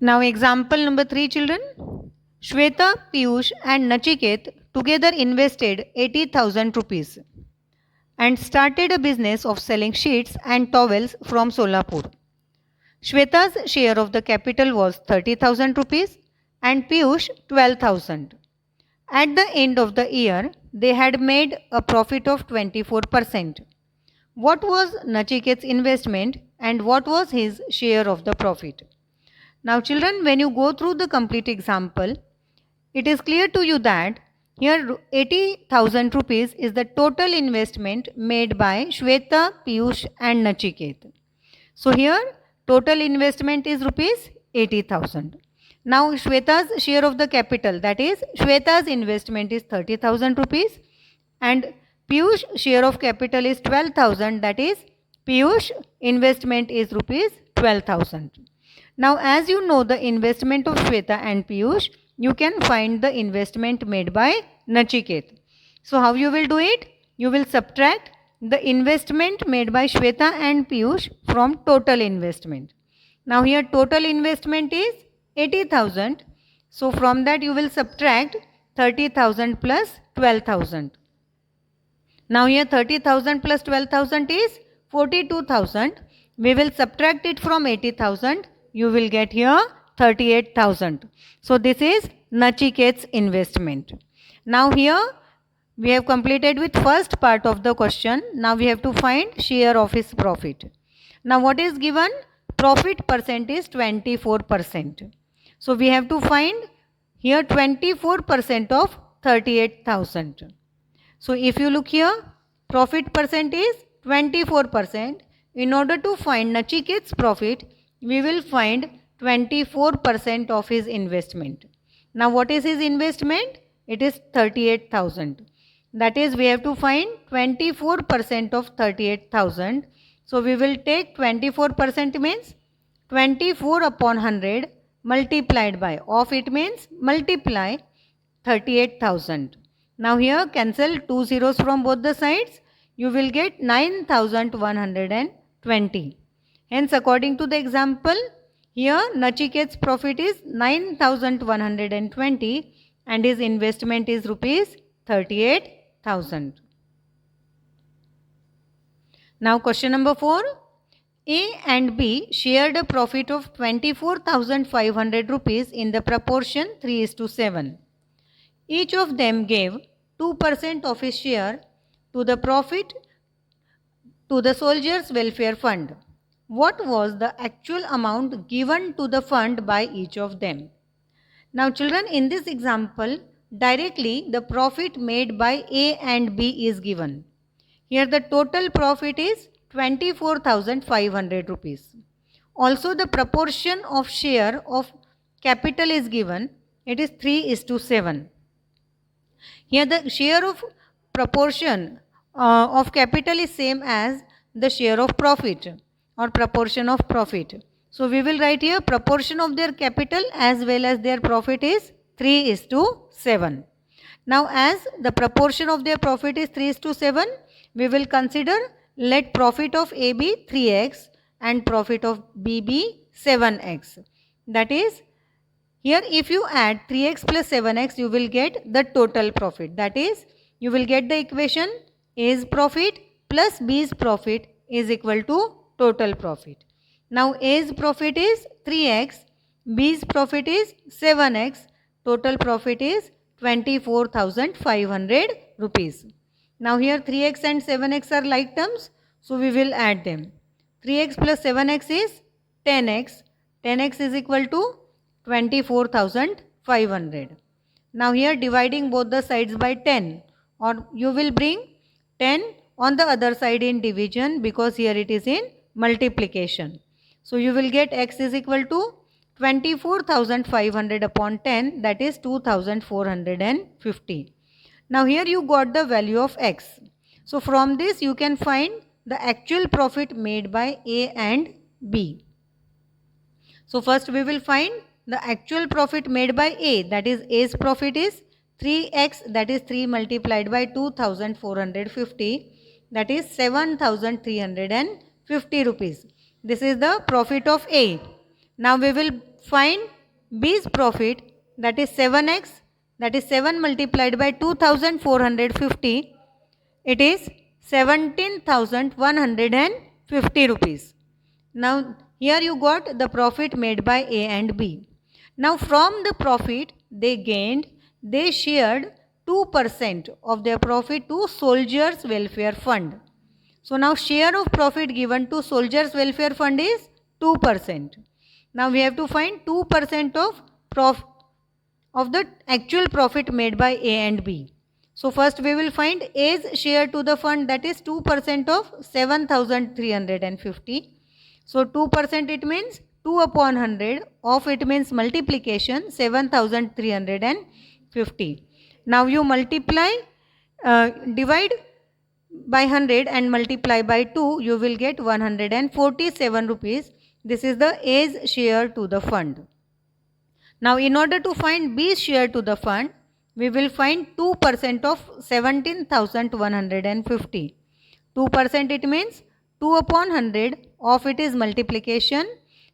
Now example number 3 children. Shweta, Piyush and Nachiket together invested 80,000 rupees and started a business of selling sheets and towels from Solapur. Shweta's share of the capital was 30,000 rupees and Piyush 12,000. At the end of the year, they had made a profit of 24%. What was Nachiket's investment and what was his share of the profit? Now children, when you go through the complete example, it is clear to you that here 80,000 rupees is the total investment made by Shweta, Piyush and Nachiket. So here total investment is rupees 80,000. Now Shweta's share of the capital, that is Shweta's investment is 30,000 rupees and Piyush share of capital is 12,000, that is Piyush investment is rupees 12,000. Now as you know the investment of Shweta and Piyush, you can find the investment made by Nachiket. So how you will do it? You will subtract the investment made by Shweta and Piyush from total investment. Now here total investment is 80,000. So from that you will subtract 30,000 plus 12,000. Now here 30,000 plus 12,000 is 42,000. We will subtract it from 80,000. You will get here 38,000. So this is Nachiket's investment. Now here we have completed with first part of the question. Now we have to find share of his profit. Now what is given? Profit percent is 24%. So we have to find here 24% of 38,000. So if you look here, profit percent is 24%. In order to find Nachiket's profit, we will find 24% of his investment. Now what is his investment? It is 38,000. That is, we have to find 24% of 38,000. So we will take 24% means 24 upon 100 multiplied by, of it means multiply 38,000. Now here cancel two zeros from both the sides. You will get 9,120. Hence according to the example, here Nachiket's profit is 9,120 and his investment is rupees 38,000. Now question number 4. A and B shared a profit of 24,500 rupees in the proportion 3:7. Each of them gave 2% of his share to the profit to the Soldiers' Welfare Fund. What was the actual amount given to the fund by each of them? Now children, in this example, directly the profit made by A and B is given. Here the total profit is 24,500 rupees. Also the proportion of share of capital is given. It is 3:7. Here the share of proportion of capital is same as the share of profit or proportion of profit. So we will write here proportion of their capital as well as their profit is 3:7. Now as the proportion of their profit is 3:7, we will consider let profit of A be 3x and profit of B be 7x. That is, here if you add 3x plus 7x, you will get the total profit. That is, you will get the equation A's profit plus B's profit is equal to total profit. Now A's profit is 3x, B's profit is 7x, total profit is 24,500 rupees. Now here 3x and 7x are like terms, so we will add them. 3x plus 7x is 10x, 10x is equal to 24,500. Now here dividing both the sides by 10, or you will bring 10 on the other side in division because here it is in multiplication. So you will get x is equal to 24,500 upon 10, that is 2,450. Now here you got the value of x. So from this you can find the actual profit made by A and B. So first we will find the actual profit made by A, that is A's profit is 3x, that is 3 multiplied by 2,450, that is 7,350 rupees. This is the profit of A. Now we will find B's profit, that is 7x, that is 7 multiplied by 2450, it is 17,150 rupees. Now here you got the profit made by A and B. Now from the profit they shared 2% of their profit to Soldiers Welfare Fund. So now share of profit given to Soldiers Welfare Fund is 2%. Now we have to find 2% of the actual profit made by A and B. So first we will find A's share to the fund, that is 2% of 7,350. So 2% it means 2 upon 100, of it means multiplication 7,350. Now you multiply, divide by 100 and multiply by 2, you will get 147 rupees. This is the A's share to the fund. Now in order to find B's share to the fund, we will find 2% of 17,150. 2% it means 2 upon 100, of it is multiplication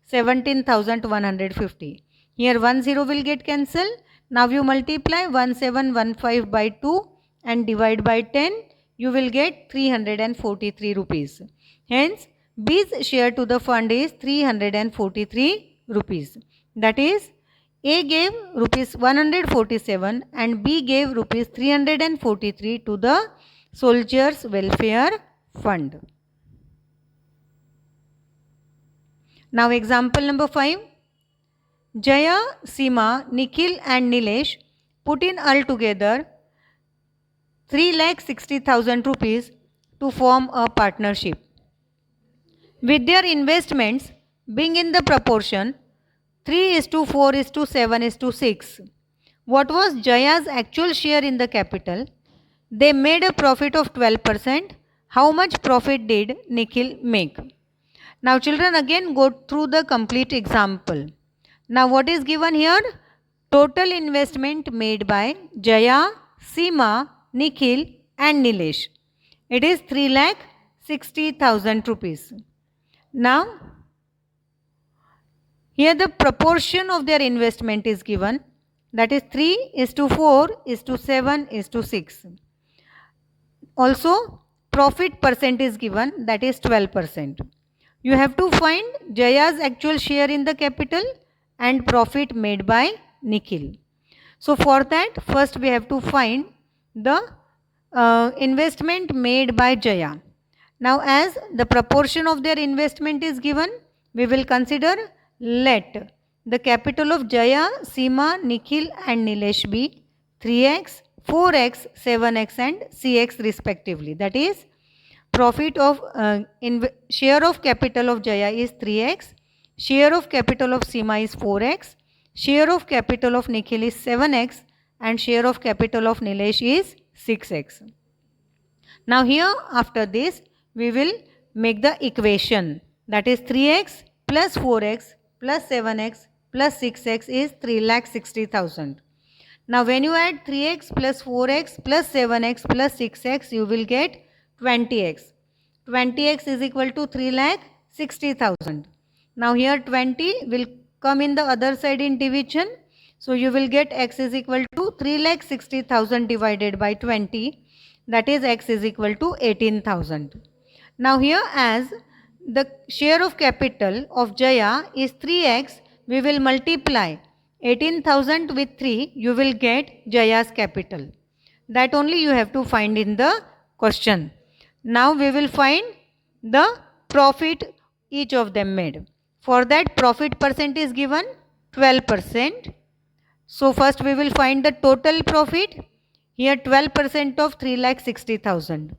17,150. Here 1 0 will get cancelled. Now you multiply 1715 by 2 and divide by 10, you will get 343 rupees. Hence B's share to the fund is 343 rupees. That is, A gave rupees 147 and B gave rupees 343 to the Soldiers Welfare Fund. Now example number 5. Jaya, Seema, Nikhil and Nilesh put in altogether 3,60,000 rupees to form a partnership. With their investments being in the proportion 3:4:7:6, what was Jaya's actual share in the capital? They made a profit of 12%. How much profit did Nikhil make? Now children, again go through the complete example. Now what is given here? Total investment made by Jaya, Seema, Nikhil and Nilesh. It is 3,60,000 rupees. Now here the proportion of their investment is given, that is 3:4:7:6. Also profit percent is given, that is 12%. You have to find Jaya's actual share in the capital and profit made by Nikhil. So for that, first we have to find the investment made by Jaya. Now as the proportion of their investment is given, we will consider, let the capital of Jaya, Seema, Nikhil and Nilesh be 3x, 4x, 7x and cx respectively. That is, profit of share of capital of Jaya is 3x, share of capital of Seema is 4x, share of capital of Nikhil is 7x and share of capital of Nilesh is 6x. Now here after this we will make the equation, that is 3x plus 4x plus 7x plus 6x is 3,60,000. Now when you add 3x plus 4x plus 7x plus 6x, you will get 20x. 20x is equal to 3,60,000. Now here 20 will come in the other side in division. So you will get x is equal to 3,60,000 divided by 20. That is, x is equal to 18,000. Now here, as the share of capital of Jaya is 3x, we will multiply 18,000 with 3, you will get Jaya's capital. That only you have to find in the question. Now we will find the profit each of them made. For that, profit percent is given 12%. So first we will find the total profit. Here 12% of 3,60,000.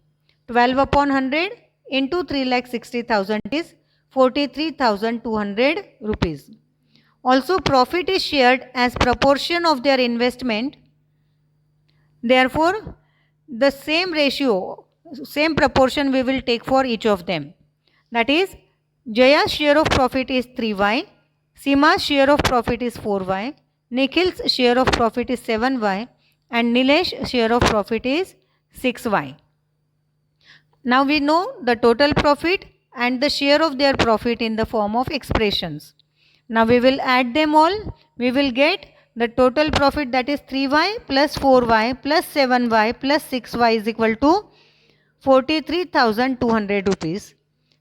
12 upon 100 into 3,60,000 is 43,200 rupees. Also profit is shared as proportion of their investment. Therefore, the same ratio, same proportion we will take for each of them. That is, Jaya's share of profit is 3y, Seema's share of profit is 4y, Nikhil's share of profit is 7y and Nilesh's share of profit is 6y. Now we know the total profit and the share of their profit in the form of expressions. Now we will add them all. We will get the total profit, that is 3y plus 4y plus 7y plus 6y is equal to 43,200 rupees.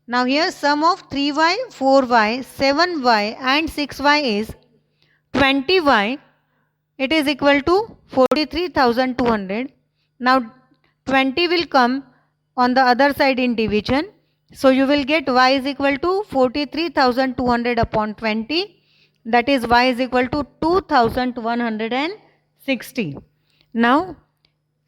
Now here sum of 3y, 4y, 7y and 6y is 20y. It is equal to 43,200. Now 20 will come on the other side in division. So you will get y is equal to 43,200 upon 20. That is y is equal to 2,160. Now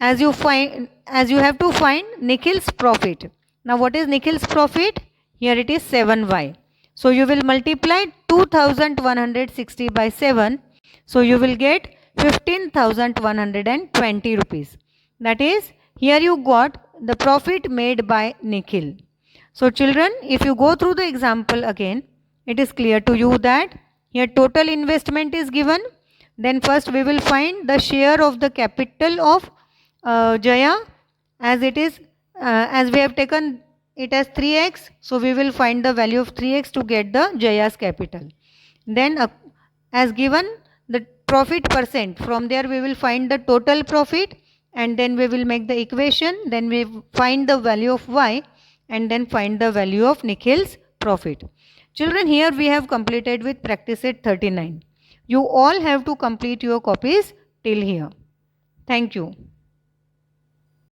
as you have to find Nikhil's profit. Now what is Nikhil's profit? Here it is 7y. So you will multiply 2,160 by 7. So you will get 15,120 rupees. That is, here you got the profit made by Nikhil. So children, if you go through the example again, it is clear to you that here total investment is given. Then first we will find the share of the capital of Jaya, as it is, as we have taken it as 3x. So we will find the value of 3x to get the Jaya's capital. Then as given the profit percent, from there we will find the total profit, and then we will make the equation. Then we find the value of y, and then find the value of Nikhil's profit. Children, here we have completed with practice set 39. You all have to complete your copies till here. Thank you.